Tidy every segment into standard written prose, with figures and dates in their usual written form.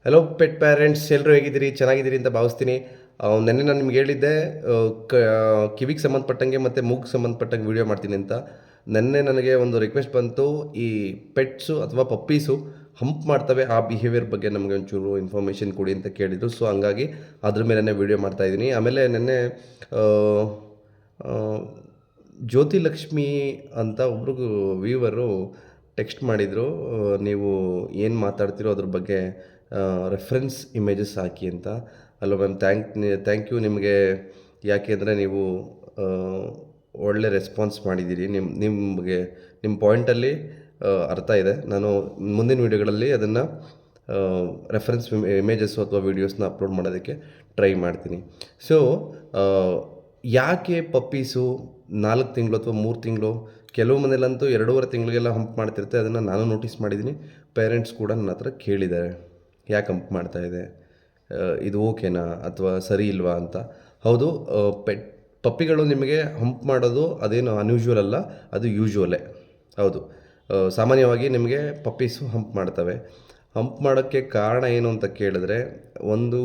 Hello pet parents, ಎಲ್ಲರೂ ಹೇಗಿದ್ದೀರಿ? ಚೆನ್ನಾಗಿದ್ದೀರಿ ಅಂತ ಭಾವಿಸ್ತೀನಿ. ನೆನ್ನೆ ನಾನು ನಿಮ್ಗೆ ಹೇಳಿದ್ದೆ ಕಿವಿಗೆ ಸಂಬಂಧಪಟ್ಟಂಗೆ ಮತ್ತು ಮೂಗಿಗೆ ಸಂಬಂಧಪಟ್ಟಂಗೆ ವೀಡಿಯೋ ಮಾಡ್ತೀನಿ ಅಂತ. ನೆನ್ನೆ ನನಗೆ ಒಂದು ರಿಕ್ವೆಸ್ಟ್ ಬಂತು, ಈ ಪೆಟ್ಸು ಅಥವಾ ಪಪ್ಪೀಸು ಹಂಪ್ ಮಾಡ್ತವೆ, ಆ ಬಿಹೇವಿಯರ್ ಬಗ್ಗೆ ನಮಗೆ ಒಂಚೂರು ಇನ್ಫಾರ್ಮೇಷನ್ ಕೊಡಿ ಅಂತ ಕೇಳಿದರು. ಸೊ ಹಂಗಾಗಿ ಅದ್ರ ಮೇಲೇ ವೀಡಿಯೋ ಮಾಡ್ತಾಯಿದ್ದೀನಿ. ಆಮೇಲೆ ನೆನ್ನೆ ಆ, ಆ, ಜ್ಯೋತಿ ಲಕ್ಷ್ಮಿ ಅಂತ ಒಬ್ರು ವ್ಯೂವರು ಟೆಕ್ಸ್ಟ್ ಮಾಡಿದರು, ನೀವು ಏನು ಮಾತಾಡ್ತಿರೋ ಅದ್ರ ಬಗ್ಗೆ ರೆಫರೆನ್ಸ್ ಇಮೇಜಸ್ ಹಾಕಿ ಅಂತ. ಅಲ್ಲೋ ಮ್ಯಾಮ್, ಥ್ಯಾಂಕ್ ಯು ನಿಮಗೆ. ಯಾಕೆ ಅಂದರೆ ನೀವು ಆ, ಒಳ್ಳೆ ರೆಸ್ಪಾನ್ಸ್ ಮಾಡಿದ್ದೀರಿ. ನಿಮಗೆ ನಿಮ್ಮ ಪಾಯಿಂಟಲ್ಲಿ ಅರ್ಥ ಇದೆ. ನಾನು ಮುಂದಿನ ವೀಡಿಯೋಗಳಲ್ಲಿ ಅದನ್ನು ರೆಫರೆನ್ಸ್ ಇಮೇಜಸ್ಸು ಅಥವಾ ವೀಡಿಯೋಸ್ನ ಅಪ್ಲೋಡ್ ಮಾಡೋದಕ್ಕೆ ಟ್ರೈ ಮಾಡ್ತೀನಿ. ಸೊ ಯಾಕೆ ಪಪ್ಪೀಸು 4 ತಿಂಗಳು ಅಥವಾ 3 ತಿಂಗಳು, ಕೆಲವು ಮನೇಲಂತೂ 2.5 ತಿಂಗಳಿಗೆಲ್ಲ ಹಂಪ್ ಮಾಡ್ತಿರುತ್ತೆ. ಅದನ್ನು ನಾನು ನೋಟಿಸ್ ಮಾಡಿದ್ದೀನಿ. ಪೇರೆಂಟ್ಸ್ ಕೂಡ ನನ್ನ ಹತ್ರ ಕೇಳಿದ್ದಾರೆ, ಯಾಕೆ ಹಂಪ್ ಮಾಡ್ತಾ ಇದೆ, ಇದು ಓಕೆನಾ ಅಥವಾ ಸರಿ ಇಲ್ವಾ ಅಂತ. ಹೌದು, ಪಪ್ಪಿಗಳು ನಿಮಗೆ ಹಂಪ್ ಮಾಡೋದು ಅದೇನು ಅನ್ಯೂಶ್ವಲ್ ಅಲ್ಲ, ಅದು ಯೂಶ್ವಲೇ. ಹೌದು, ಸಾಮಾನ್ಯವಾಗಿ ನಿಮಗೆ ಪಪ್ಪೀಸು ಹಂಪ್ ಮಾಡ್ತವೆ. ಹಂಪ್ ಮಾಡೋಕ್ಕೆ ಕಾರಣ ಏನು ಅಂತ ಕೇಳಿದ್ರೆ, ಒಂದು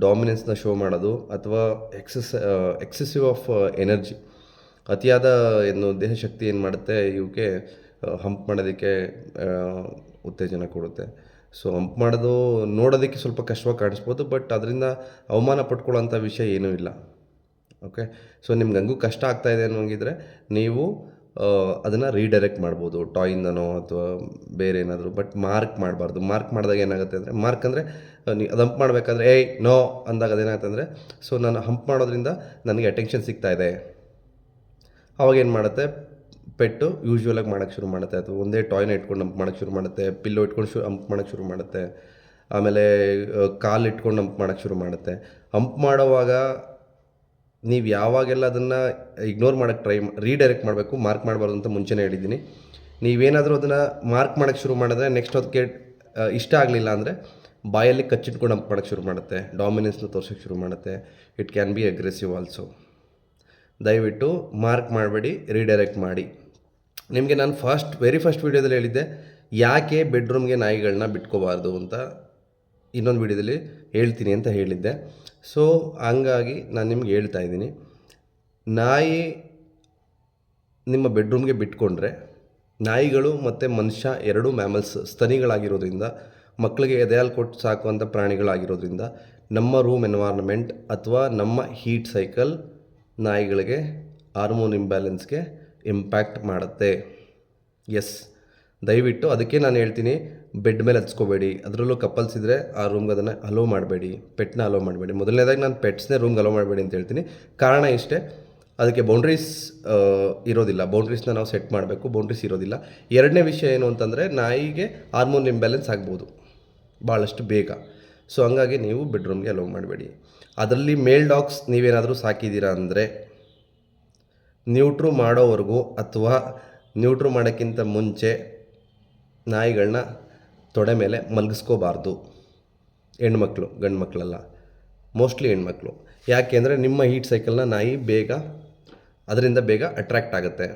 ಡಾಮಿನೆನ್ಸ್ನ ಶೋ ಮಾಡೋದು, ಅಥವಾ ಎಕ್ಸೆಸಿವ್ ಆಫ್ ಎನರ್ಜಿ, ಅತಿಯಾದ ಏನು ದೇಹಶಕ್ತಿ ಏನು ಮಾಡುತ್ತೆ, ಇವಕ್ಕೆ ಹಂಪ್ ಮಾಡೋದಕ್ಕೆ ಉತ್ತೇಜನ ಕೊಡುತ್ತೆ. ಸೊ ಹಂಪ್ ಮಾಡೋದು ನೋಡೋದಕ್ಕೆ ಸ್ವಲ್ಪ ಕಷ್ಟವಾಗಿ ಕಾಣಿಸ್ಬೋದು, ಬಟ್ ಅದರಿಂದ ಅವಮಾನ ಪಟ್ಕೊಳ್ಳೋಂಥ ವಿಷಯ ಏನೂ ಇಲ್ಲ. ಓಕೆ, ಸೊ ನಿಮ್ಗೆ ಹಂಗೂ ಕಷ್ಟ ಆಗ್ತಾಯಿದೆ ಅನ್ನೋಂಗಿದ್ರೆ ನೀವು ಅದನ್ನು ರೀಡೈರೆಕ್ಟ್ ಮಾಡ್ಬೋದು, ಟಾಯಿಂದನೋ ಅಥವಾ ಬೇರೆ ಏನಾದರೂ. ಬಟ್ ಮಾರ್ಕ್ ಮಾಡಬಾರ್ದು. ಮಾರ್ಕ್ ಮಾಡಿದಾಗ ಏನಾಗುತ್ತೆ ಅಂದರೆ, ಮಾರ್ಕ್ ಅಂದರೆ ಅದು ಹಂಪ್ ಮಾಡಬೇಕಾದ್ರೆ ಏಯ್ ನೋ ಅಂದಾಗ ಅದೇನಾಗುತ್ತೆ ಅಂದರೆ, ಸೊ ನಾನು ಹಂಪ್ ಮಾಡೋದ್ರಿಂದ ನನಗೆ ಅಟೆನ್ಷನ್ ಸಿಗ್ತಾಯಿದೆ, ಅವಾಗೇನು ಮಾಡುತ್ತೆ, ಪೆಟ್ಟು ಯೂಶ್ವಲಾಗಿ ಮಾಡೋಕ್ಕೆ ಶುರು ಮಾಡುತ್ತೆ, ಅಥವಾ ಒಂದೇ ಟಾಯ್ನ ಇಟ್ಕೊಂಡು ಹಂಪ್ ಮಾಡೋಕ್ಕೆ ಶುರು ಮಾಡುತ್ತೆ, ಪಿಲ್ಲೋ ಇಟ್ಕೊಂಡು ಹಂಪ್ ಮಾಡೋಕ್ಕೆ ಶುರು ಮಾಡುತ್ತೆ, ಆಮೇಲೆ ಕಾಲು ಇಟ್ಕೊಂಡು ಹಂಪ್ ಮಾಡೋಕ್ಕೆ ಶುರು ಮಾಡುತ್ತೆ. ಹಂಪ್ ಮಾಡೋವಾಗ ನೀವು ಯಾವಾಗೆಲ್ಲ ಅದನ್ನು ಇಗ್ನೋರ್ ಮಾಡೋಕ್ಕೆ ರೀಡೈರೆಕ್ಟ್ ಮಾಡಬೇಕು, ಮಾರ್ಕ್ ಮಾಡಬಾರ್ದು ಅಂತ ಮುಂಚೆನೇ ಹೇಳಿದ್ದೀನಿ. ನೀವೇನಾದರೂ ಅದನ್ನು ಮಾರ್ಕ್ ಮಾಡೋಕ್ಕೆ ಶುರು ಮಾಡಿದ್ರೆ, ನೆಕ್ಸ್ಟ್ ಅದಕ್ಕೆ ಇಷ್ಟ ಆಗಲಿಲ್ಲ ಅಂದರೆ ಬಾಯಲ್ಲಿ ಕಚ್ಚಿಟ್ಕೊಂಡು ಹಂಪ್ ಮಾಡೋಕ್ಕೆ ಶುರು ಮಾಡುತ್ತೆ, ಡಾಮಿನೆನ್ಸ್ನ ತೋರ್ಸೋಕ್ಕೆ ಶುರು ಮಾಡುತ್ತೆ. It can be aggressive also. ದಯವಿಟ್ಟು ಮಾರ್ಕ್ ಮಾಡಬೇಡಿ, ರೀಡೈರೆಕ್ಟ್ ಮಾಡಿ. ನಿಮಗೆ ನಾನು ವೆರಿ ಫಸ್ಟ್ ವೀಡಿಯೋದಲ್ಲಿ ಹೇಳಿದ್ದೆ, ಯಾಕೆ ಬೆಡ್ರೂಮ್ಗೆ ನಾಯಿಗಳನ್ನ ಬಿಟ್ಕೋಬಾರ್ದು ಅಂತ ಇನ್ನೊಂದು ವೀಡಿಯೋದಲ್ಲಿ ಹೇಳ್ತೀನಿ ಅಂತ ಹೇಳಿದ್ದೆ. ಸೊ ಹಂಗಾಗಿ ನಾನು ನಿಮ್ಗೆ ಹೇಳ್ತಾ ಇದ್ದೀನಿ, ನಾಯಿ ನಿಮ್ಮ ಬೆಡ್ರೂಮ್ಗೆ ಬಿಟ್ಕೊಂಡ್ರೆ, ನಾಯಿಗಳು ಮತ್ತು ಮನುಷ್ಯ ಎರಡೂ ಮ್ಯಾಮಲ್ಸ್, ಸ್ತನಿಗಳಾಗಿರೋದ್ರಿಂದ, ಮಕ್ಕಳಿಗೆ ಎದೆಹಾಲು ಕೊಟ್ಟು ಸಾಕುವಂಥ ಪ್ರಾಣಿಗಳಾಗಿರೋದ್ರಿಂದ, ನಮ್ಮ ರೂಮ್ ಎನ್ವೈರ್ನ್ಮೆಂಟ್ ಅಥವಾ ನಮ್ಮ ಹೀಟ್ ಸೈಕಲ್ ನಾಯಿಗಳಿಗೆ ಹಾರ್ಮೋನ್ ಇಂಬ್ಯಾಲೆನ್ಸ್ಗೆ ಇಂಪ್ಯಾಕ್ಟ್ ಮಾಡುತ್ತೆ. ಎಸ್, ದಯವಿಟ್ಟು ಅದಕ್ಕೆ ನಾನು ಹೇಳ್ತೀನಿ, ಬೆಡ್ ಮೇಲೆ ಹಚ್ಕೋಬೇಡಿ. ಅದರಲ್ಲೂ ಕಪಲ್ಸ್ ಇದ್ದರೆ ಆ ರೂಮ್ಗೆ ಅದನ್ನು ಅಲೋ ಮಾಡಬೇಡಿ, ಪೆಟ್ನ ಅಲೋ ಮಾಡಬೇಡಿ. ಮೊದಲನೇದಾಗಿ ನಾನು ಪೆಟ್ಸ್ನೇ ರೂಮ್ಗೆ ಅಲೋ ಮಾಡಬೇಡಿ ಅಂತ ಹೇಳ್ತೀನಿ. ಕಾರಣ ಇಷ್ಟೇ, ಅದಕ್ಕೆ ಬೌಂಡ್ರೀಸ್ ಇರೋದಿಲ್ಲ. ಬೌಂಡ್ರೀಸ್ನ ನಾವು ಸೆಟ್ ಮಾಡಬೇಕು, ಬೌಂಡ್ರೀಸ್ ಇರೋದಿಲ್ಲ. ಎರಡನೇ ವಿಷಯ ಏನು ಅಂತಂದರೆ, ನಾಯಿಗೆ ಹಾರ್ಮೋನ್ ಇಂಬ್ಯಾಲೆನ್ಸ್ ಆಗ್ಬೋದು ಭಾಳಷ್ಟು ಬೇಗ. ಸೊ ಹಂಗಾಗಿ ನೀವು ಬೆಡ್ರೂಮ್ಗೆ ಅಲೋ ಮಾಡಬೇಡಿ. ಅದರಲ್ಲಿ ಮೇಲ್ ಡಾಗ್ಸ್ ನೀವೇನಾದರೂ ಸಾಕಿದ್ದೀರಾ ಅಂದರೆ, ನ್ಯೂಟ್ರು ಮಾಡೋವರೆಗೂ ಅಥವಾ ನ್ಯೂಟ್ರು ಮಾಡೋಕ್ಕಿಂತ ಮುಂಚೆ ನಾಯಿಗಳನ್ನ ತೊಡೆ ಮೇಲೆ ಮಲಗಿಸ್ಕೋಬಾರ್ದು. ಹೆಣ್ಮಕ್ಳು, ಗಂಡು ಮಕ್ಕಳಲ್ಲ, ಮೋಸ್ಟ್ಲಿ ಹೆಣ್ಮಕ್ಳು. ಯಾಕೆ ಅಂದರೆ ನಿಮ್ಮ ಹೀಟ್ ಸೈಕಲ್ನ ನಾಯಿ ಅದರಿಂದ ಬೇಗ ಅಟ್ರ್ಯಾಕ್ಟ್ ಆಗುತ್ತೆ,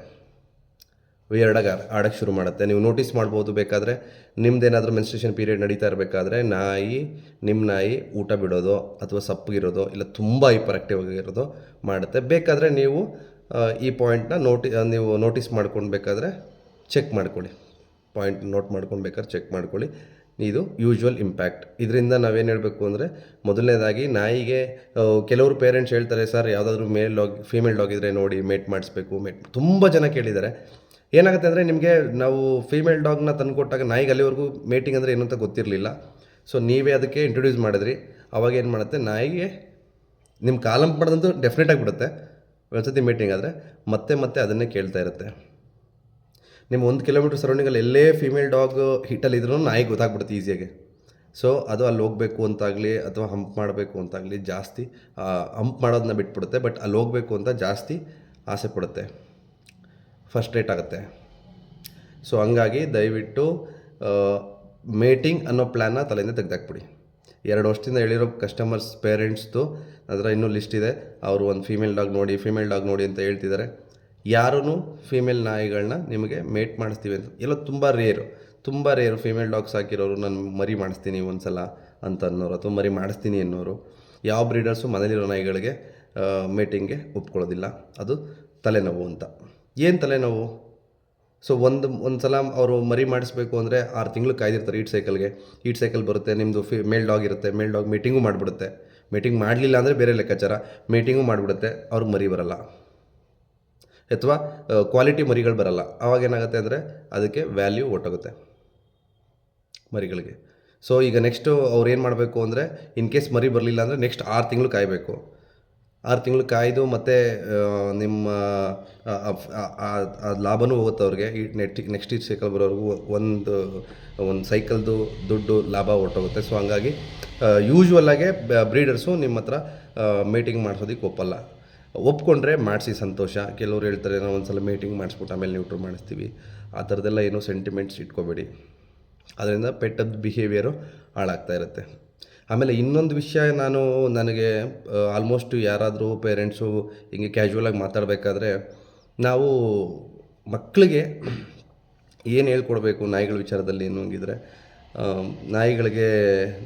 ವಿಯರ್ಡಾಗಿ ಆಡೋಕ್ಕೆ ಶುರು ಮಾಡುತ್ತೆ. ನೀವು ನೋಟಿಸ್ ಮಾಡ್ಬೋದು, ಬೇಕಾದರೆ ನಿಮ್ಮದೇನಾದರೂ ಮೆನ್ಸ್ಟ್ರೇಷನ್ ಪೀರಿಯಡ್ ನಡೀತಾ ಇರಬೇಕಾದ್ರೆ ನಿಮ್ಮ ನಾಯಿ ಊಟ ಬಿಡೋದು ಅಥವಾ ಸಪ್ಪಗಿರೋದು, ಇಲ್ಲ ತುಂಬ ಹೈಪರ್ ಆಕ್ಟಿವ್ ಆಗಿರೋದು ಮಾಡುತ್ತೆ. ಬೇಕಾದರೆ ನೀವು ಈ ಪಾಯಿಂಟ್ನ ನೀವು ನೋಟಿಸ್ ಮಾಡ್ಕೊಳ್ಬೇಕಾದ್ರೆ ಚೆಕ್ ಮಾಡ್ಕೊಳ್ಳಿ, ಪಾಯಿಂಟ್ ನೋಟ್ ಮಾಡ್ಕೊಳ್ಬೇಕಾದ್ರೆ ಚೆಕ್ ಮಾಡ್ಕೊಳ್ಳಿ. ಇದು ಯೂಶ್ವಲ್ ಇಂಪ್ಯಾಕ್ಟ್. ಇದರಿಂದ ನಾವೇನು ಹೇಳಬೇಕು ಅಂದರೆ, ಮೊದಲನೇದಾಗಿ ನಾಯಿಗೆ ಕೆಲವರು ಪೇರೆಂಟ್ಸ್ ಹೇಳ್ತಾರೆ, ಸರ್ ಯಾವುದಾದ್ರೂ ಫೀಮೇಲ್ ಡಾಗ್ ಇದ್ದರೆ ನೋಡಿ ಮೇಟ್ ಮಾಡಿಸ್ಬೇಕು. ತುಂಬ ಜನ ಕೇಳಿದ್ದಾರೆ. ಏನಾಗುತ್ತೆ ಅಂದರೆ, ನಿಮಗೆ ನಾವು ಫೀಮೇಲ್ ಡಾಗ್ನ ತಂದುಕೊಟ್ಟಾಗ ನಾಯಿಗೆ ಅಲ್ಲಿವರೆಗೂ ಮೇಟಿಂಗ್ ಅಂದರೆ ಏನು ಅಂತ ಗೊತ್ತಿರಲಿಲ್ಲ. ಸೊ ನೀವೇ ಅದಕ್ಕೆ ಇಂಟ್ರೊಡ್ಯೂಸ್ ಮಾಡಿದ್ರಿ. ಅವಾಗ ಏನು ಮಾಡುತ್ತೆ, ನಾಯಿಗೆ ನಿಮ್ಮ ಕಾಲಂಪ್ ಮಾಡೋದಂತೂ ಡೆಫಿನೆಟಾಗಿ ಬಿಡುತ್ತೆ. ಒಂದ್ಸತಿ ಮೀಟಿಂಗ್ ಆದರೆ ಮತ್ತೆ ಅದನ್ನೇ ಕೇಳ್ತಾ ಇರುತ್ತೆ. ನಿಮ್ಮ 1 ಕಿಲೋಮೀಟ್ರ್ ಸರೌಂಡಿಂಗಲ್ಲಿ ಎಲ್ಲೇ ಫೀಮೇಲ್ ಡಾಗ್ ಹಿಟ್ಟಲ್ಲಿದ್ರೂ ನಾಯಿಗೆ ಗೊತ್ತಾಗ್ಬಿಡುತ್ತೆ ಈಸಿಯಾಗಿ. ಸೊ ಅದು ಅಲ್ಲಿ ಹೋಗಬೇಕು ಅಂತಾಗಲಿ ಅಥವಾ ಹಂಪ್ ಮಾಡಬೇಕು ಅಂತಾಗಲಿ ಜಾಸ್ತಿ ಹಂಪ್ ಮಾಡೋದನ್ನ ಬಿಟ್ಬಿಡುತ್ತೆ. ಬಟ್ ಅಲ್ಲಿ ಹೋಗಬೇಕು ಅಂತ ಜಾಸ್ತಿ ಆಸೆ ಪಡುತ್ತೆ, ಫ್ರಸ್ಟ್ರೇಟ್ ಆಗುತ್ತೆ. ಸೊ ಹಂಗಾಗಿ ದಯವಿಟ್ಟು ಮೇಟಿಂಗ್ ಅನ್ನೋ ಪ್ಲ್ಯಾನ್ನ ತಲೆಯಿಂದ ತೆಗೆದಾಕ್ಬಿಡಿ. 2 ವರ್ಷದಿಂದ ಹೇಳಿರೋ ಕಸ್ಟಮರ್ಸ್ ಪೇರೆಂಟ್ಸ್ದು ಅದರ ಇನ್ನೂ ಲಿಸ್ಟ್ ಇದೆ. ಅವರು ಒಂದು ಫೀಮೇಲ್ ಡಾಗ್ ನೋಡಿ ಅಂತ ಹೇಳ್ತಿದ್ದಾರೆ. ಯಾರೂ ಫೀಮೇಲ್ ನಾಯಿಗಳನ್ನ ನಿಮಗೆ ಮೇಟ್ ಮಾಡಿಸ್ತೀವಿ ಅಂತ ಎಲ್ಲ ತುಂಬ ರೇರು. ತುಂಬ ರೇರು ಫೀಮೇಲ್ ಡಾಗ್ಸ್ ಹಾಕಿರೋರು ನಾನು ಮರಿ ಮಾಡಿಸ್ತೀನಿ ಒಂದು ಸಲ ಅಂತ ಅನ್ನೋರು ಅಥವಾ ಮರಿ ಮಾಡಿಸ್ತೀನಿ ಅನ್ನೋರು. ಯಾವ ಬ್ರೀಡರ್ಸು ಮನೇಲಿರೋ ನಾಯಿಗಳಿಗೆ ಮೇಟಿಂಗ್ಗೆ ಒಪ್ಕೊಳ್ಳೋದಿಲ್ಲ. ಅದು ತಲೆನೋವು ಅಂತ. ಏನು ತಲೆನೋವು? ಸೊ ಒಂದು ಸಲ ಅವರು ಮರಿ ಮಾಡಿಸ್ಬೇಕು ಅಂದರೆ 6 ತಿಂಗಳು ಕಾಯ್ದಿರ್ತಾರೆ ಈಟ್ ಸೈಕಲ್ ಬರುತ್ತೆ, ನಿಮ್ಮದು ಮೇಲ್ ಡಾಗ್ ಇರುತ್ತೆ, ಮೇಲ್ ಡಾಗ್ ಮೀಟಿಂಗು ಮಾಡಿಬಿಡುತ್ತೆ. ಮೀಟಿಂಗ್ ಮಾಡಲಿಲ್ಲ ಅಂದರೆ ಬೇರೆ ಲೆಕ್ಕಾಚಾರ, ಮೀಟಿಂಗು ಮಾಡಿಬಿಡುತ್ತೆ, ಅವ್ರಿಗೆ ಮರಿ ಬರಲ್ಲ ಅಥವಾ ಕ್ವಾಲಿಟಿ ಮರಿಗಳು ಬರಲ್ಲ. ಆವಾಗೇನಾಗುತ್ತೆ ಅಂದರೆ ಅದಕ್ಕೆ ವ್ಯಾಲ್ಯೂ ಹೊರ್ಟೋಗುತ್ತೆ ಮರಿಗಳಿಗೆ. ಸೊ ಈಗ ನೆಕ್ಸ್ಟು ಅವ್ರು ಏನು ಮಾಡಬೇಕು ಅಂದರೆ ಇನ್ ಕೇಸ್ ಮರಿ ಬರಲಿಲ್ಲ ಅಂದರೆ ನೆಕ್ಸ್ಟ್ 6 ತಿಂಗಳು ಕಾಯಬೇಕು. 6 ತಿಂಗಳು ಕಾಯ್ದು ಮತ್ತು ನಿಮ್ಮ ಲಾಭವೂ ಹೋಗುತ್ತೆ ಅವ್ರಿಗೆ. ಈ ನೆಕ್ಸ್ಟ್ ಈಟ್ ಸೈಕಲ್ ಬರೋವರೆಗೂ ಒಂದು ಸೈಕಲ್ದು ದುಡ್ಡು ಲಾಭ ಹೊರ್ಟೋಗುತ್ತೆ. ಸೊ ಹಂಗಾಗಿ ಯೂಶ್ವಲ್ಲಾಗೆ ಬ್ರೀಡರ್ಸು ನಿಮ್ಮ ಹತ್ರ ಮೀಟಿಂಗ್ ಮಾಡಿಸೋದಕ್ಕೆ ಒಪ್ಪಲ್ಲ. ಒಪ್ಕೊಂಡ್ರೆ ಮಾಡಿಸಿ ಸಂತೋಷ. ಕೆಲವ್ರು ಹೇಳ್ತಾರೆ ನಾವು ಒಂದು ಸಲ ಮೀಟಿಂಗ್ ಮಾಡಿಸ್ಬಿಟ್ಟು ಆಮೇಲೆ ನ್ಯೂಟ್ರ್ ಮಾಡಿಸ್ತೀವಿ. ಆ ಥರದ್ದೆಲ್ಲ ಏನೂ ಸೆಂಟಿಮೆಂಟ್ಸ್ ಇಟ್ಕೋಬೇಡಿ. ಅದರಿಂದ ಪೆಟ್ಟದ್ದು ಬಿಹೇವಿಯರು ಹಾಳಾಗ್ತಾ ಇರುತ್ತೆ. ಆಮೇಲೆ ಇನ್ನೊಂದು ವಿಷಯ, ನನಗೆ ಆಲ್ಮೋಸ್ಟ್ ಯಾರಾದರೂ ಪೇರೆಂಟ್ಸು ಹಿಂಗೆ ಕ್ಯಾಶುವಲಾಗಿ ಮಾತಾಡಬೇಕಾದ್ರೆ ನಾವು ಮಕ್ಕಳಿಗೆ ಏನು ಹೇಳ್ಕೊಡ್ಬೇಕು ನಾಯಿಗಳ ವಿಚಾರದಲ್ಲಿ ಅನ್ನೋಂಗಿದ್ರೆ, ನಾಯಿಗಳಿಗೆ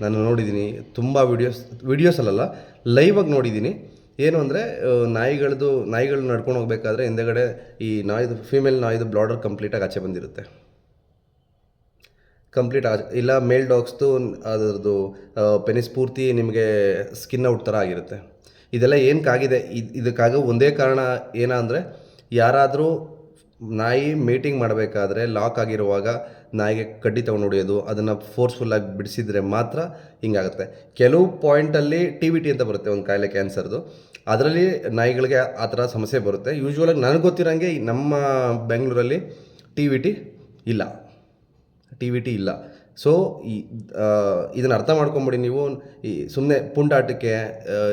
ನಾನು ನೋಡಿದ್ದೀನಿ ತುಂಬ ವೀಡಿಯೋಸಲ್ಲ ಲೈವಾಗಿ ನೋಡಿದ್ದೀನಿ. ಏನು ಅಂದರೆ ನಾಯಿಗಳು ನಡ್ಕೊಂಡು ಹೋಗ್ಬೇಕಾದ್ರೆ ಹಿಂದೆಗಡೆ ಈ ನಾಯಿದು ಫೀಮೇಲ್ ನಾಯಿದು ಬ್ಲಾಡರ್ ಕಂಪ್ಲೀಟಾಗಿ ಆಚೆ ಬಂದಿರುತ್ತೆ. ಇಲ್ಲ ಮೇಲ್ ಡಾಗ್ಸ್ದು ಅದರದ್ದು ಪೆನಿಸ್ ಪೂರ್ತಿ ನಿಮಗೆ ಸ್ಕಿನ್ ಔಟ್ ಥರ ಆಗಿರುತ್ತೆ. ಇದೆಲ್ಲ ಏನಕ್ಕಾಗಿದೆ? ಇದಕ್ಕಾಗೋ ಒಂದೇ ಕಾರಣ ಏನಂದರೆ, ಯಾರಾದರೂ ನಾಯಿ ಮೀಟಿಂಗ್ ಮಾಡಬೇಕಾದ್ರೆ ಲಾಕ್ ಆಗಿರುವಾಗ ನಾಯಿಗೆ ಕಡ್ಡಿ ತೊಗೊಂಡು ಹೊಡೆಯೋದು, ಅದನ್ನು ಫೋರ್ಸ್ಫುಲ್ಲಾಗಿ ಬಿಡಿಸಿದ್ರೆ ಮಾತ್ರ ಹಿಂಗಾಗುತ್ತೆ. ಕೆಲವು ಪಾಯಿಂಟಲ್ಲಿ TVT ಅಂತ ಬರುತ್ತೆ, ಒಂದು ಕಾಯಿಲೆ ಕ್ಯಾನ್ಸರ್ದು. ಅದರಲ್ಲಿ ನಾಯಿಗಳಿಗೆ ಆ ಥರ ಸಮಸ್ಯೆ ಬರುತ್ತೆ. ಯೂಶ್ವಲಾಗಿ ನನಗೆ ಗೊತ್ತಿರೋಂಗೆ ನಮ್ಮ ಬೆಂಗಳೂರಲ್ಲಿ TVT ಇಲ್ಲ. ಸೊ ಇದನ್ನು ಅರ್ಥ ಮಾಡ್ಕೊಂಬಿಡಿ ನೀವು. ಈ ಸುಮ್ಮನೆ ಪುಂಡಾಟಕ್ಕೆ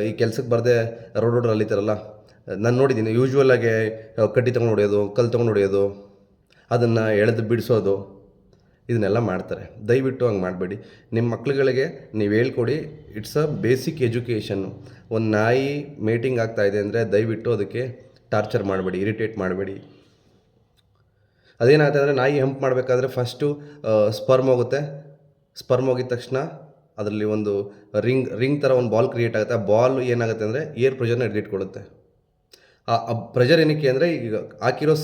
ಈ ಕೆಲಸಕ್ಕೆ ಬರದೆ ರೋಡ್ ಅಲ್ಲಿತಾರಲ್ಲ, ನಾನು ನೋಡಿದ್ದೀನಿ. ಯೂಶ್ವಲಾಗೆ ಕಡ್ಡಿ ತೊಗೊಂಡು ಹೊಡೆಯೋದು, ಕಲ್ಲು ತೊಗೊಂಡು ಹೊಡೆಯೋದು, ಅದನ್ನು ಎಳೆದು ಬಿಡಿಸೋದು, ಇದನ್ನೆಲ್ಲ ಮಾಡ್ತಾರೆ. ದಯವಿಟ್ಟು ಹಂಗೆ ಮಾಡಬೇಡಿ. ನಿಮ್ಮ ಮಕ್ಳುಗಳಿಗೆ ನೀವು ಹೇಳ್ಕೊಡಿ. It's a basic education. ಒಂದು ನಾಯಿ ಮೇಟಿಂಗ್ ಆಗ್ತಾಯಿದೆ ಅಂದರೆ ದಯವಿಟ್ಟು ಅದಕ್ಕೆ ಟಾರ್ಚರ್ ಮಾಡಬೇಡಿ, ಇರಿಟೇಟ್ ಮಾಡಬೇಡಿ. ಅದೇನಾಗುತ್ತೆ ಅಂದರೆ, ನಾಯಿ ಹಂಪ್ ಮಾಡಬೇಕಾದ್ರೆ ಫಸ್ಟು ಸ್ಪರ್ಮ್ ಹೋಗಿದ ತಕ್ಷಣ ಅದರಲ್ಲಿ ಒಂದು ರಿಂಗ್ ಥರ ಒಂದು ಬಾಲ್ ಕ್ರಿಯೇಟ್ ಆಗುತ್ತೆ. ಆ ಬಾಲ್ ಏನಾಗುತ್ತೆ ಅಂದರೆ ಏರ್ ಪ್ರೆಷರ್ನ ಹಿಡಿದಿಟ್ಕೊಳ್ಳುತ್ತೆ. ಆ ಪ್ರೆಷರ್ ಏನಕ್ಕೆ ಅಂದರೆ, ಈಗ ಹಾಕಿರೋ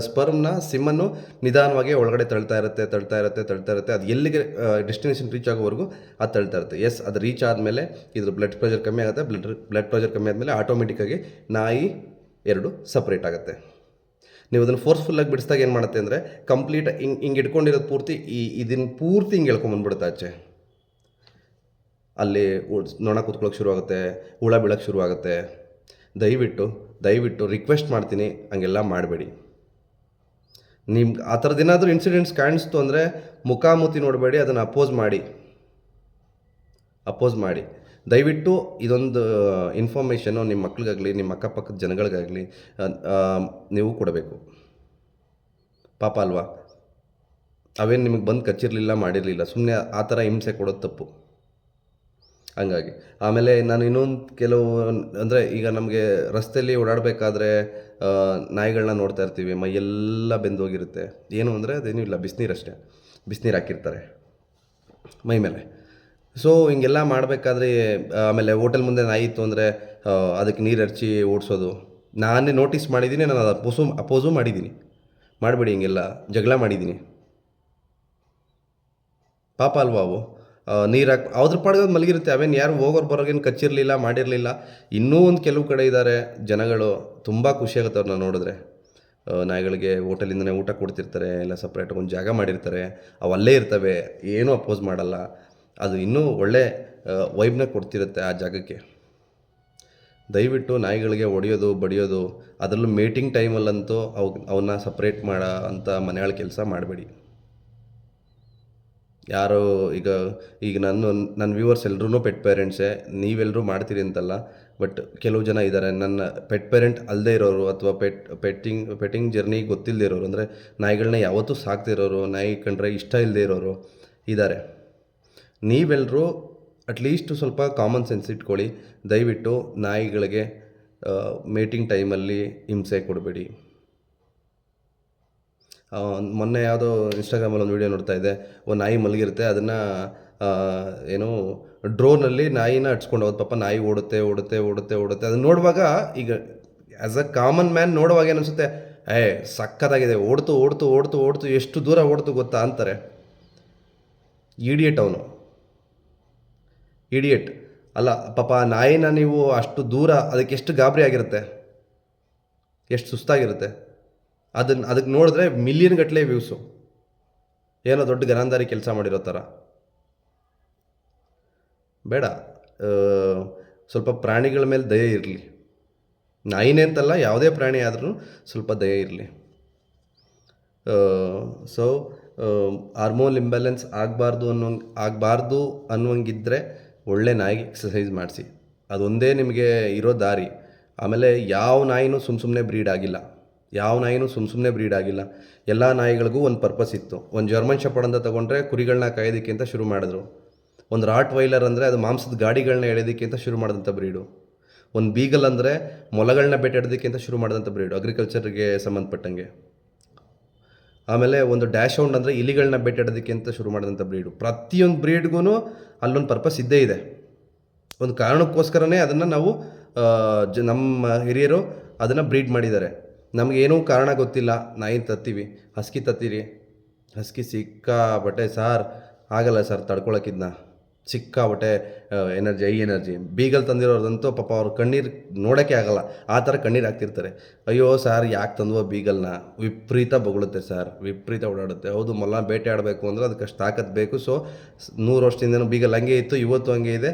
ಸ್ಪರ್ಮ್ನ ಸಿಮ್ಮನ್ನು ನಿಧಾನವಾಗಿ ಒಳಗಡೆ ತಳ್ತಾ ಇರುತ್ತೆ. ಅದು ಎಲ್ಲಿಗೆ ಡೆಸ್ಟಿನೇಷನ್ ರೀಚ್ ಆಗೋವರೆಗೂ ಅದು ತಳ್ತಾ ಇರುತ್ತೆ. ಅದು ರೀಚ್ ಆದಮೇಲೆ ಇದ್ರ ಬ್ಲಡ್ ಪ್ರೆಷರ್ ಕಮ್ಮಿ ಆಗುತ್ತೆ. ಬ್ಲಡ್ ಪ್ರೆಷರ್ ಕಮ್ಮಿ ಆದಮೇಲೆ ಆಟೋಮೆಟಿಕ್ಕಾಗಿ ನಾಯಿ 2 ಸಪ್ರೇಟ್ ಆಗುತ್ತೆ. ನೀವು ಅದನ್ನು ಫೋರ್ಸ್ಫುಲ್ಲಾಗಿ ಬಿಡಿಸಿದಾಗ ಏನು ಮಾಡುತ್ತೆ ಅಂದರೆ, ಕಂಪ್ಲೀಟ್ ಹಿಂಗೆ ಇಟ್ಕೊಂಡಿರೋದು ಪೂರ್ತಿ ಇದನ್ನು ಪೂರ್ತಿ ಹಿಂಗೆ ಎಳ್ಕೊಂಬಂದ್ಬಿಡುತ್ತೆ ಆಚೆ. ಅಲ್ಲಿ ನೊಣ ಕೂತ್ಕೊಳ್ಳೋಕೆ ಶುರುವಾಗುತ್ತೆ, ಹುಳ ಬೀಳೋಕ್ಕೆ ಶುರುವಾಗುತ್ತೆ. ದಯವಿಟ್ಟು ರಿಕ್ವೆಸ್ಟ್ ಮಾಡ್ತೀನಿ, ಹಂಗೆಲ್ಲ ಮಾಡಬೇಡಿ. ನಿಮ್ಗೆ ಆ ಥರದ್ದು ಏನಾದರೂ ಇನ್ಸಿಡೆಂಟ್ಸ್ ಕಾಣಿಸ್ತು ಅಂದರೆ ಮುಖಾಮುಖಿ ನೋಡಬೇಡಿ, ಅದನ್ನು ಅಪೋಸ್ ಮಾಡಿ. ದಯವಿಟ್ಟು ಇದೊಂದು ಇನ್ಫಾರ್ಮೇಷನ್ನು ನಿಮ್ಮ ಮಕ್ಳಿಗಾಗಲಿ ನಿಮ್ಮ ಅಕ್ಕಪಕ್ಕದ ಜನಗಳಿಗಾಗಲಿ ನೀವು ಕೊಡಬೇಕು. ಪಾಪ ಅಲ್ವಾ? ಅವೇನು ನಿಮಗೆ ಬಂದು ಕಚ್ಚಿರಲಿಲ್ಲ, ಮಾಡಿರಲಿಲ್ಲ, ಸುಮ್ಮನೆ ಆ ಥರ ಹಿಂಸೆ ಕೊಡೋದು ತಪ್ಪು. ಹಂಗಾಗಿ ಆಮೇಲೆ ನಾನು ಇನ್ನೊಂದು ಕೆಲವು ಅಂದರೆ, ಈಗ ನಮಗೆ ರಸ್ತೆಯಲ್ಲಿ ಓಡಾಡಬೇಕಾದ್ರೆ ನಾಯಿಗಳನ್ನ ನೋಡ್ತಾ ಇರ್ತೀವಿ, ಮೈಯೆಲ್ಲ ಬೆಂದೋಗಿರುತ್ತೆ. ಏನು ಅಂದರೆ ಅದೇನೂ ಇಲ್ಲ, ಬಿಸಿನೀರು ಹಾಕಿರ್ತಾರೆ ಮೈ ಮೇಲೆ. ಸೊ ಹಿಂಗೆಲ್ಲ ಮಾಡಬೇಕಾದ್ರೆ, ಆಮೇಲೆ ಹೋಟೆಲ್ ಮುಂದೆ ನಾಯಿ ಇತ್ತು ಅಂದರೆ ಅದಕ್ಕೆ ನೀರು ಹರಿಸಿ ಓಡಿಸೋದು ನಾನೇ ನೋಟಿಸ್ ಮಾಡಿದ್ದೀನಿ. ನಾನು ಅದು ಅಪೋಸು ಮಾಡಿದ್ದೀನಿ. ಮಾಡಬೇಡಿ, ಹಿಂಗೆಲ್ಲ ಜಗಳ ಮಾಡಿದ್ದೀನಿ. ಪಾಪ ಅಲ್ವಾ ಅವು? ನೀರು ಹಾಕಿ ಅದ್ರ ಪಾಡಿಗೆ ಮಲಗಿರುತ್ತೆ. ಅವೇನು ಯಾರು ಹೋಗೋರು ಬರೋಗೇನು ಕಚ್ಚಿರಲಿಲ್ಲ, ಮಾಡಿರಲಿಲ್ಲ. ಇನ್ನೂ ಒಂದು ಕೆಲವು ಕಡೆ ಇದ್ದಾರೆ ಜನಗಳು, ತುಂಬ ಖುಷಿಯಾಗುತ್ತೆ ಅವ್ರನ್ನ ನೋಡಿದ್ರೆ. ನಾಯಿಗಳಿಗೆ ಹೋಟೆಲಿಂದನೇ ಊಟ ಕೊಡ್ತಿರ್ತಾರೆ, ಎಲ್ಲ ಸಪ್ರೇಟಾಗಿ ಒಂದು ಜಾಗ ಮಾಡಿರ್ತಾರೆ, ಅವಲ್ಲೇ ಇರ್ತವೆ, ಏನೂ ಅಪೋಸ್ ಮಾಡಲ್ಲ. ಅದು ಇನ್ನೂ ಒಳ್ಳೆ ವೈಬ್ನ ಕೊಡ್ತಿರುತ್ತೆ ಆ ಜಾಗಕ್ಕೆ. ದಯವಿಟ್ಟು ನಾಯಿಗಳಿಗೆ ಹೊಡೆಯೋದು, ಬಡಿಯೋದು, ಅದರಲ್ಲೂ ಮೇಟಿಂಗ್ ಟೈಮಲ್ಲಂತೂ ಅವನ್ನ ಸಪ್ರೇಟ್ ಮಾಡೋ ಅಂಥ ಮನೆಗಳ ಕೆಲಸ ಮಾಡಬೇಡಿ. ಯಾರೋ ಈಗ ನನ್ನ ವ್ಯೂವರ್ಸ್ ಎಲ್ಲರೂ ಪೆಟ್ ಪೇರೆಂಟ್ಸೇ. ನೀವೆಲ್ಲರೂ ಮಾಡ್ತೀರಿ ಅಂತಲ್ಲ, ಬಟ್ ಕೆಲವು ಜನ ಇದ್ದಾರೆ ನನ್ನ ಪೆಟ್ ಪೇರೆಂಟ್ ಅಲ್ಲದೇ ಇರೋರು, ಅಥವಾ ಪೆಟ್ಟಿಂಗ್ ಜರ್ನಿ ಗೊತ್ತಿಲ್ಲದೆ ಇರೋರು, ಅಂದರೆ ನಾಯಿಗಳನ್ನ ಯಾವತ್ತೂ ಸಾಕ್ತಿರೋರು, ನಾಯಿ ಕಂಡ್ರೆ ಇಷ್ಟ ಇಲ್ಲದೆ ಇರೋರು ಇದ್ದಾರೆ. ನೀವೆಲ್ಲರೂ ಅಟ್ಲೀಸ್ಟ್ ಸ್ವಲ್ಪ ಕಾಮನ್ ಸೆನ್ಸ್ ಇಟ್ಕೊಳ್ಳಿ. ದಯವಿಟ್ಟು ನಾಯಿಗಳಿಗೆ ಮೇಟಿಂಗ್ ಟೈಮಲ್ಲಿ ಹಿಂಸೆ ಕೊಡಬೇಡಿ. ಮೊನ್ನೆ ಯಾವುದೋ ಇನ್ಸ್ಟಾಗ್ರಾಮಲ್ಲಿ ಒಂದು ವೀಡಿಯೋ ನೋಡ್ತಾ ಇದ್ದೆ, ಒಂದು ನಾಯಿ ಮಲಗಿರುತ್ತೆ, ಅದನ್ನು ಏನು ಡ್ರೋನಲ್ಲಿ ನಾಯಿನ ಹಟ್ಸ್ಕೊಂಡು ಹೋಗೋದು. ಪಾಪ ನಾಯಿ ಓಡುತ್ತೆ ಓಡುತ್ತೆ ಓಡುತ್ತೆ ಓಡುತ್ತೆ. ಅದನ್ನು ನೋಡುವಾಗ ಈಗ ಆ್ಯಸ್ ಅ ಕಾಮನ್ ಮ್ಯಾನ್ ನೋಡುವಾಗ ಏನನ್ಸುತ್ತೆ, ಸಖತ್ತಾಗಿದೆ, ಓಡ್ತು ಓಡ್ತು ಓಡ್ತು ಓಡ್ತು, ಎಷ್ಟು ದೂರ ಓಡ್ತು ಗೊತ್ತಾ ಅಂತಾರೆ. ಈಡಿಯಟ್ ಅವನು, ಇಡಿಯಟ್ ಅಲ್ಲ ಪಾಪ. ನಾಯಿನ ನೀವು ಅಷ್ಟು ದೂರ, ಅದಕ್ಕೆ ಎಷ್ಟು ಗಾಬರಿ ಆಗಿರುತ್ತೆ, ಎಷ್ಟು ಸುಸ್ತಾಗಿರುತ್ತೆ. ಅದಕ್ಕೆ ನೋಡಿದ್ರೆ ಮಿಲಿಯನ್ ಗಟ್ಟಲೆ ವ್ಯೂಸು, ಏನೋ ದೊಡ್ಡ ಗನಾಂಧಾರಿ ಕೆಲಸ ಮಾಡಿರೋ ಥರ. ಬೇಡ, ಸ್ವಲ್ಪ ಪ್ರಾಣಿಗಳ ಮೇಲೆ ದಯೆ ಇರಲಿ. ನಾಯಿನೇ ಅಂತಲ್ಲ, ಯಾವುದೇ ಪ್ರಾಣಿ ಆದ್ರೂ ಸ್ವಲ್ಪ ದಯೆ ಇರಲಿ. ಸೊ ಹಾರ್ಮೋನ್ ಇಂಬ್ಯಾಲೆನ್ಸ್ ಆಗಬಾರ್ದು ಅನ್ನೋಂಗಿದ್ರೆ ಒಳ್ಳೆ ನಾಯಿಗೆ ಎಕ್ಸಸೈಸ್ ಮಾಡಿಸಿ. ಅದೊಂದೇ ನಿಮಗೆ ಇರೋ ದಾರಿ. ಆಮೇಲೆ ಯಾವ ನಾಯಿನೂ ಸುಮ್ಮನೆ ಬ್ರೀಡ್ ಆಗಿಲ್ಲ. ಎಲ್ಲ ನಾಯಿಗಳಿಗೂ ಒಂದು ಪರ್ಪಸ್ ಇತ್ತು. ಒಂದು ಜರ್ಮನ್ ಶೆಪರ್ಡ್ ಅಂತ ತೊಗೊಂಡ್ರೆ ಕುರಿಗಳನ್ನ ಕಾಯೋದಕ್ಕೆ ಅಂತ ಶುರು ಮಾಡಿದ್ರು. ಒಂದು ರಾಟ್ ವೈಲರ್ ಅಂದರೆ ಅದು ಮಾಂಸದ ಗಾಡಿಗಳನ್ನ ಎಳೆಯೋದಕ್ಕೆ ಅಂತ ಶುರು ಮಾಡಿದಂಥ ಬ್ರೀಡು. ಒಂದು ಬೀಗಲ್ ಅಂದರೆ ಮೊಲಗಳನ್ನ ಬೇಟಾಡೋದಕ್ಕೆ ಅಂತ ಶುರು ಮಾಡಿದಂಥ ಬ್ರೀಡು, ಅಗ್ರಿಕಲ್ಚರ್ಗೆ ಸಂಬಂಧಪಟ್ಟಂಗೆ. ಆಮೇಲೆ ಒಂದು ಡ್ಯಾಶ್ ಹೌಂಡ್ ಅಂದರೆ ಇಲಿಗಳನ್ನ ಬೇಟಾಡೋದಕ್ಕೆ ಅಂತ ಶುರು ಮಾಡಿದಂಥ ಬ್ರೀಡು. ಪ್ರತಿಯೊಂದು ಬ್ರೀಡ್ಗೂ ಅಲ್ಲೊಂದು ಪರ್ಪಸ್ ಇದ್ದೇ ಇದೆ. ಒಂದು ಕಾರಣಕ್ಕೋಸ್ಕರನೇ ಅದನ್ನು ನಾವು ನಮ್ಮ ಹಿರಿಯರು ಅದನ್ನು ಬ್ರೀಡ್ ಮಾಡಿದ್ದಾರೆ. ನಮಗೇನೂ ಕಾರಣ ಗೊತ್ತಿಲ್ಲ, ನಾಯಿ ತತ್ತೀವಿ. ಹಸ್ಕಿ ತತ್ತೀರಿ, ಹಸ್ಕಿ ಸಿಕ್ಕಾಬಟ್ಟೆ ಸಾರ್ ಆಗಲ್ಲ ಸರ್ ತಡ್ಕೊಳಕ್ಕಿದ್ನ, ಸಿಕ್ಕಾಬಟ್ಟೆ ಎನರ್ಜಿ. ಬೀಗಲ್ ತಂದಿರೋದಂತೂ ಪಾಪ ಅವ್ರ ಕಣ್ಣೀರು ನೋಡೋಕ್ಕೆ ಆಗಲ್ಲ, ಆ ಥರ ಕಣ್ಣೀರು ಹಾಕ್ತಿರ್ತಾರೆ. ಅಯ್ಯೋ ಸರ್ ಯಾಕೆ ತಂದುವ ಬೀಗಲ್ನ, ವಿಪರೀತ ಬೊಗಳುತ್ತೆ ಸರ್, ವಿಪರೀತ ಓಡಾಡುತ್ತೆ. ಹೌದು, ಮೊಲ ಬೇಟೆ ಆಡಬೇಕು ಅಂದರೆ ಅದಕ್ಕೆ ಅಷ್ಟು ತಾಕತ್ತು ಬೇಕು. ಸೊ 100 ವರ್ಷದಿಂದನೂ ಬೀಗಲ್ ಹಂಗೆ ಇತ್ತು, ಇವತ್ತು ಹಂಗೆ ಇದೆ,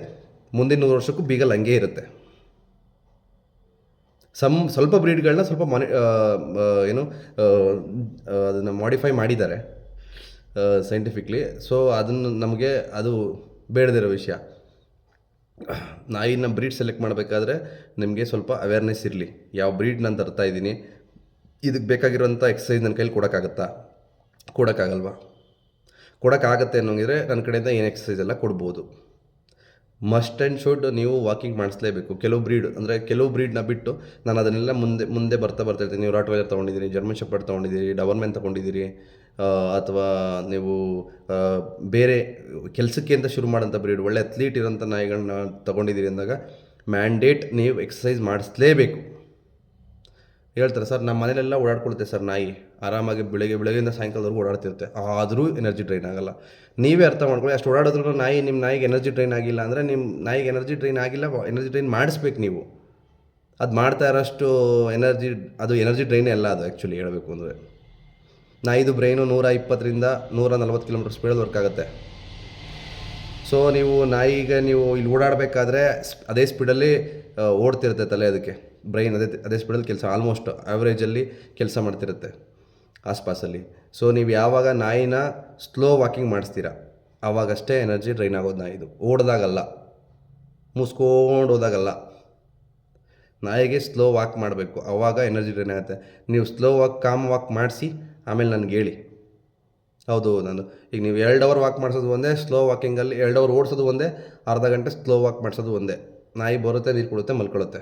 ಮುಂದಿನ 100 ವರ್ಷಕ್ಕೂ ಬೀಗಲ್ ಹಂಗೆ ಇರುತ್ತೆ. ಸ್ವಲ್ಪ ಬ್ರೀಡ್ಗಳನ್ನ ಸ್ವಲ್ಪ ಅದನ್ನು ಮಾಡಿಫೈ ಮಾಡಿದ್ದಾರೆ ಸೈಂಟಿಫಿಕ್ಲಿ. ಸೊ ಅದನ್ನು ನಮಗೆ ಅದು ಬೇಡದಿರೋ ವಿಷಯ. ನಾಯಿನ ಬ್ರೀಡ್ ಸೆಲೆಕ್ಟ್ ಮಾಡಬೇಕಾದ್ರೆ ನಿಮಗೆ ಸ್ವಲ್ಪ ಅವೇರ್ನೆಸ್ ಇರಲಿ. ಯಾವ ಬ್ರೀಡ್ ನಾನು ತರ್ತಾ ಇದ್ದೀನಿ, ಇದಕ್ಕೆ ಬೇಕಾಗಿರೋಂಥ ಎಕ್ಸಸೈಸ್ ನನ್ನ ಕೈಲಿ ಕೊಡೋಕ್ಕಾಗಲ್ವಾ? ಕೊಡೋಕ್ಕಾಗತ್ತೆ ಅನ್ನೋಂಗಿದ್ರೆ ನನ್ನ ಕಡೆಯಿಂದ ಏನು ಎಕ್ಸಸೈಸ್ ಎಲ್ಲ ಕೊಡ್ಬೋದು. ಮಸ್ಟ್ ಆ್ಯಂಡ್ ಶುಡ್ ನೀವು ವಾಕಿಂಗ್ ಮಾಡಿಸ್ಲೇಬೇಕು. ಕೆಲವು ಬ್ರೀಡ್ನ ಬಿಟ್ಟು ನಾನು ಅದನ್ನೆಲ್ಲ ಮುಂದೆ ಬರ್ತಾ ಇರ್ತೀನಿ. ನೀವು ರಾಟ್ ವೈಲರ್ ತೊಗೊಂಡಿದ್ದೀರಿ, ಜರ್ಮನ್ ಶೆಪರ್ಡ್ ತೊಗೊಂಡಿದ್ದೀರಿ, ಡಬರ್ಮೆನ್ ತೊಗೊಂಡಿದ್ದೀರಿ, ಅಥವಾ ನೀವು ಬೇರೆ ಕೆಲಸಕ್ಕೆ ಅಂತ ಶುರು ಮಾಡೋಂಥ ಬ್ರೀಡ್, ಒಳ್ಳೆ ಅಥ್ಲೀಟ್ ಇರೋಂಥ ನಾಯಿಗಳನ್ನ ತೊಗೊಂಡಿದ್ದೀರಿ ಅಂದಾಗ ಮ್ಯಾಂಡೇಟ್ ನೀವು ಎಕ್ಸಸೈಸ್ ಮಾಡಿಸ್ಲೇಬೇಕು. ಹೇಳ್ತಾರೆ ಸರ್ ನಮ್ಮ ಮನೇಲೆಲ್ಲ ಓಡಾಡ್ಕೊಳುತ್ತೆ ಸರ್ ನಾಯಿ, ಆರಾಮಾಗಿ ಬೆಳಗ್ಗೆಯಿಂದ ಸಾಯಂಕಾಲದವರೆಗೂ ಓಡಾಡ್ತಿರುತ್ತೆ, ಆದರೂ ಎನರ್ಜಿ ಡ್ರೈನ್ ಆಗೋಲ್ಲ. ನೀವೇ ಅರ್ಥ ಮಾಡ್ಕೊಳ್ಳಿ. ಅಷ್ಟು ಓಡಾಡಿದ್ರು ನಿಮ್ಮ ನಾಯಿಗೆ ಎನರ್ಜಿ ಡ್ರೈನ್ ಆಗಿಲ್ಲ ಅಂದರೆ ನಿಮ್ಮ ನಾಯಿಗೆ ಎನರ್ಜಿ ಡ್ರೈನ್ ಮಾಡಿಸ್ಬೇಕು ನೀವು. ಅದು ಮಾಡ್ತಾ ಇರೋಷ್ಟು ಅದು ಎನರ್ಜಿ ಡ್ರೈನೇ ಅಲ್ಲ ಅದು ಆ್ಯಕ್ಚುಲಿ ಹೇಳಬೇಕು ಅಂದರೆ. ನಾಯಿದು ಬ್ರೈನು 120ರಿಂದ 140 ಕಿಲೋಮೀಟರ್ ಸ್ಪೀಡಲ್ಲಿ ವರ್ಕ್ ಆಗುತ್ತೆ. ಸೊ ನೀವು ಇಲ್ಲಿ ಓಡಾಡಬೇಕಾದ್ರೆ ಅದೇ ಸ್ಪೀಡಲ್ಲಿ ಓಡ್ತಿರುತ್ತೆ ತಲೆ, ಅದಕ್ಕೆ ಬ್ರೈನ್ ಅದೇ ಸ್ಪೀಡಲ್ಲಿ ಕೆಲಸ, ಆಲ್ಮೋಸ್ಟ್ ಆ್ಯಾವ್ರೇಜಲ್ಲಿ ಕೆಲಸ ಮಾಡ್ತಿರುತ್ತೆ ಆಸ್ಪಾಸಲ್ಲಿ. ಸೊ ನೀವು ಯಾವಾಗ ನಾಯಿನ ಸ್ಲೋ ವಾಕಿಂಗ್ ಮಾಡಿಸ್ತೀರಾ ಆವಾಗಷ್ಟೇ ಎನರ್ಜಿ ಡ್ರೈನ್ ಆಗೋದು ನಾಯಿದು. ಓಡ್ದಾಗಲ್ಲ, ಮುಸ್ಕೊಂಡು ಹೋದಾಗಲ್ಲ. ನಾಯಿಗೆ ಸ್ಲೋ ವಾಕ್ ಮಾಡಬೇಕು, ಆವಾಗ ಎನರ್ಜಿ ಡ್ರೈನ್ ಆಗುತ್ತೆ. ನೀವು ಸ್ಲೋ ಕಾಮ್ ವಾಕ್ ಮಾಡಿಸಿ ಆಮೇಲೆ ನನಗೆ ಹೇಳಿ. ಹೌದು, ಈಗ ನೀವು 2 ಅವರ್ ವಾಕ್ ಮಾಡಿಸೋದು ಒಂದೇ, ಸ್ಲೋ ವಾಕಿಂಗಲ್ಲಿ 2 ಅವರ್ ಓಡಿಸೋದು ಒಂದೇ, ಅರ್ಧ ಗಂಟೆ ಸ್ಲೋ ವಾಕ್ ಮಾಡಿಸೋದು ಒಂದೇ. ನಾಯಿ ಬರುತ್ತೆ, ನೀರು ಕುಡುತ್ತೆ, ಮಲ್ಕೊಳ್ಳುತ್ತೆ.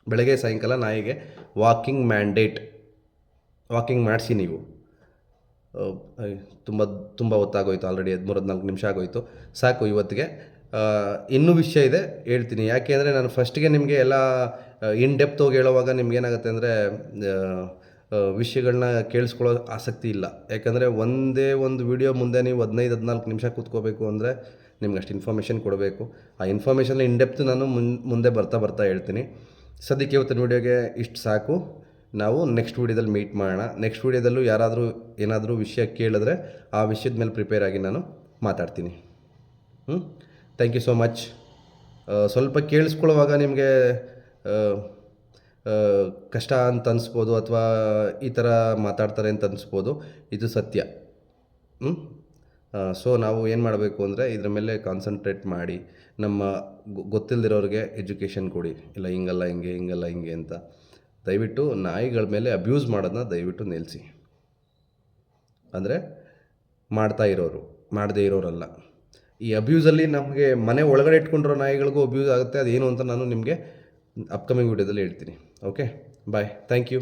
ಬೆಳಗ್ಗೆ ಸಾಯಂಕಾಲ ನಾಯಿಗೆ ವಾಕಿಂಗ್ ಮ್ಯಾಂಡೇಟ್. ವಾಕಿಂಗ್ ಮಾಡಿಸಿ ನೀವು. ತುಂಬ ಹೊತ್ತಾಗೋಯ್ತು, ಆಲ್ರೆಡಿ 13-14 ನಿಮಿಷ ಆಗೋಯ್ತು, ಸಾಕು ಇವತ್ತಿಗೆ. ಇನ್ನೂ ವಿಷಯ ಇದೆ ಹೇಳ್ತೀನಿ. ಯಾಕೆ ಅಂದರೆ ನಾನು ಫಸ್ಟಿಗೆ ನಿಮಗೆ ಎಲ್ಲ ಇನ್ ಡೆಪ್ತ್ ಹೋಗಿ ಹೇಳೋವಾಗ ನಿಮ್ಗೇನಾಗುತ್ತೆ ಅಂದರೆ ವಿಷಯಗಳನ್ನ ಕೇಳಿಸ್ಕೊಳ್ಳೋ ಆಸಕ್ತಿ ಇಲ್ಲ. ಯಾಕಂದರೆ ಒಂದೇ ಒಂದು ವಿಡಿಯೋ ಮುಂದೆ ನೀವು 15-14 ನಿಮಿಷ ಕೂತ್ಕೋಬೇಕು ಅಂದರೆ ನಿಮ್ಗೆ ಅಷ್ಟು ಇನ್ಫಾರ್ಮೇಷನ್ ಕೊಡಬೇಕು. ಆ ಇನ್ಫಾರ್ಮೇಷನ್ ಇನ್ ಡೆಪ್ತ್ ನಾನು ಮುಂದೆ ಬರ್ತಾ ಹೇಳ್ತೀನಿ. ಸದ್ಯಕ್ಕೆ ಇವತ್ತಿನ ವೀಡಿಯೋಗೆ ಇಷ್ಟು ಸಾಕು. ನಾವು ನೆಕ್ಸ್ಟ್ ವೀಡಿಯೋದಲ್ಲಿ ಮೀಟ್ ಮಾಡೋಣ. ನೆಕ್ಸ್ಟ್ ವೀಡಿಯೋದಲ್ಲೂ ಏನಾದರೂ ವಿಷಯ ಕೇಳಿದ್ರೆ ಆ ವಿಷಯದ ಮೇಲೆ ಪ್ರಿಪೇರ್ ಆಗಿ ನಾನು ಮಾತಾಡ್ತೀನಿ. Thank you so much. ಸ್ವಲ್ಪ ಕೇಳಿಸ್ಕೊಳ್ಳುವಾಗ ನಿಮಗೆ ಕಷ್ಟ ಅಂತ ಅನಿಸ್ಬೋದು, ಅಥವಾ ಈ ಥರ ಮಾತಾಡ್ತಾರೆ ಅಂತ ಅನಿಸ್ಬೋದು, ಇದು ಸತ್ಯ. ಸೊ ನಾವು ಏನು ಮಾಡಬೇಕು ಅಂದರೆ ಇದ್ರ ಮೇಲೆ ಕಾನ್ಸಂಟ್ರೇಟ್ ಮಾಡಿ ನಮ್ಮ ಗೊತ್ತಿಲ್ಲದಿರೋರಿಗೆ ಎಜುಕೇಷನ್ ಕೊಡಿ. ಇಲ್ಲ ಹಿಂಗಲ್ಲ ಹಿಂಗೆ ಅಂತ. ದಯವಿಟ್ಟು ನಾಯಿಗಳ ಮೇಲೆ ಅಬ್ಯೂಸ್ ಮಾಡೋದನ್ನ ದಯವಿಟ್ಟು ನಿಲ್ಲಿಸಿ. ಅಂದರೆ ಮಾಡ್ತಾ ಇರೋರು, ಮಾಡದೇ ಇರೋರಲ್ಲ. ಈ ಅಬ್ಯೂಸಲ್ಲಿ ನಮಗೆ ಮನೆ ಒಳಗಡೆ ಇಟ್ಕೊಂಡಿರೋ ನಾಯಿಗಳಿಗೂ ಅಬ್ಯೂಸ್ ಆಗುತ್ತೆ. ಅದೇನು ಅಂತ ನಾನು ನಿಮಗೆ ಅಪ್ಕಮಿಂಗ್ ವೀಡಿಯೋದಲ್ಲಿ ಹೇಳ್ತೀನಿ. Okay, bye, thank you.